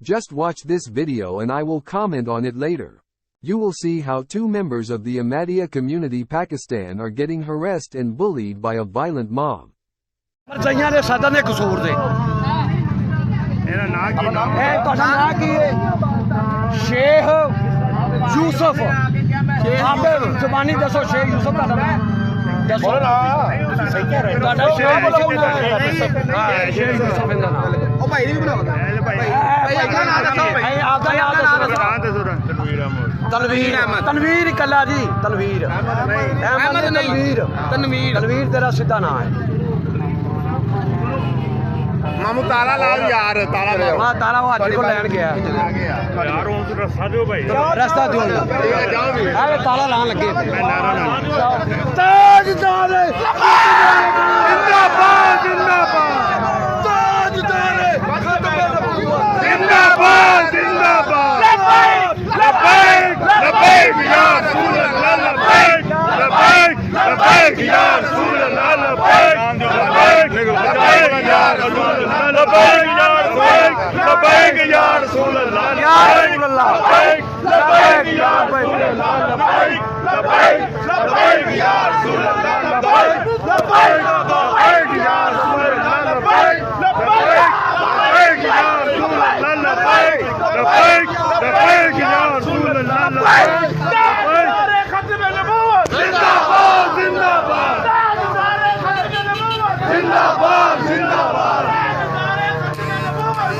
Just watch this video and I will comment on it later. You will see how two members of the Ahmadiyya community Pakistan are getting harassed and bullied by a violent mob. Tanveer कला जी तनवीर अहमद नहीं तनवीर तेरा सीधा नाम है मामू ताला लाल यार ताला हां ताला वो हाजी को लेन गया यार उन रास्ता दो भाई रास्ता दो जाओ भी अरे ताला लान लगे मैं नारा ना ताजदार जिंदाबाद जिंदाबाद ताजदार जिंदाबाद जिंदाबाद लबैक लबैक या रसूल अल्लाह लबैक लबैक लबैक या रसूल अल्लाह लबैक लबैक लबैक या रसूल अल्लाह लबैक लबैक या रसूल अल्लाह या रसूल अल्लाह लबैक या रसूल अल्लाह लबैक लबैक लबैक या रसूल अल्लाह लबैक लबैक लबैक या रसूल अल्लाह लबैक लबैक लबैक या रसूल अल्लाह लबैक लबैक लबैक या रसूल अल्लाह लबैक खत्म नबूवत जिंदाबाद जिंदाबाद जिंदाबाद जिंदाबाद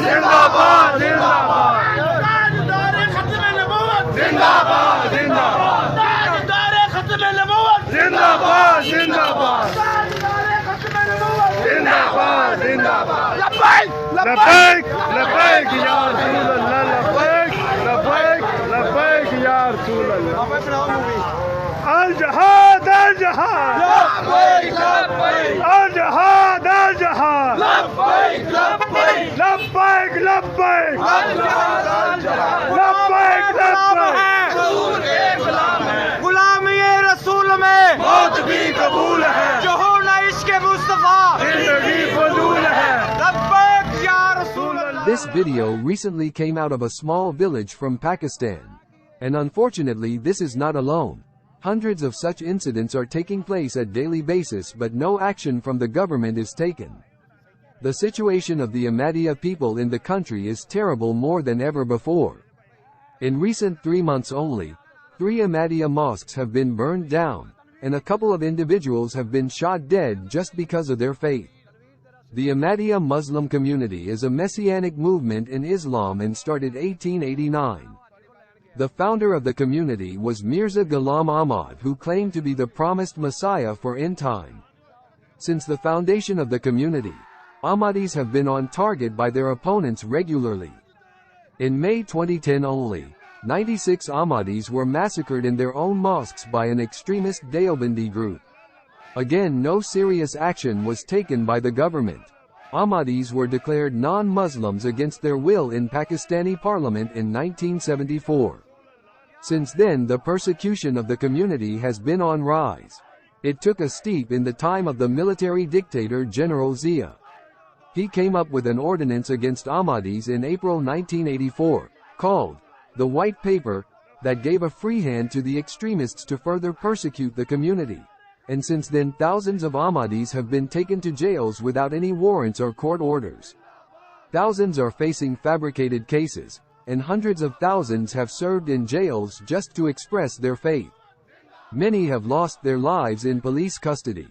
जिंदाबाद जिंदाबाद जिंदाबाद जिंदाबाद जिंदाबाद जिंदाबाद जिंदाबाद जिंदाबाद लबैक लबैक या रसूल अल्लाह लबैक लबैक लबैक या रसूल अल्लाह अल जहाद अल जहाद अल जहाद अल जहाद लबैक लबैक लबैक लबैक लबैक गुलाम ये रसूल में मौत भी कबूल है जो हो ना इश्क मुस्तफा जिंदगी फजूल है लब्बैक या रसूल अल्लाह। This video recently came out of a small village from Pakistan. And unfortunately this is not alone. Hundreds of such incidents are taking place at daily basis but no action from the government is taken. The situation of the Ahmadiyya people in the country is terrible more than ever before. In recent 3 months only, 3 Ahmadiyya mosques have been burned down, and a couple of individuals have been shot dead just because of their faith. The Ahmadiyya Muslim community is a messianic movement in Islam and started 1889. The founder of the community was Mirza Ghulam Ahmad, who claimed to be the promised Messiah for end time. Since the foundation of the community, Ahmadis have been on target by their opponents regularly. In May 2010 only, 96 Ahmadis were massacred in their own mosques by an extremist Deobandi group. Again, no serious action was taken by the government. Ahmadis were declared non-Muslims against their will in Pakistani parliament in 1974. Since then, the persecution of the community has been on rise. It took a steep in the time of the military dictator General Zia. He came up with an ordinance against Ahmadis in April 1984, called the White Paper, that gave a free hand to the extremists to further persecute the community. And since then thousands of Ahmadis have been taken to jails without any warrants or court orders. Thousands are facing fabricated cases, and hundreds of thousands have served in jails just to express their faith. Many have lost their lives in police custody.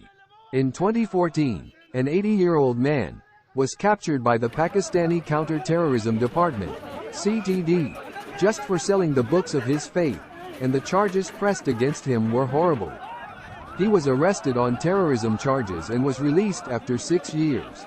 In 2014, an 80-year-old man was captured by the Pakistani Counter-Terrorism Department, CTD, just for selling the books of his faith, and the charges pressed against him were horrible. He was arrested on terrorism charges and was released after 6 years.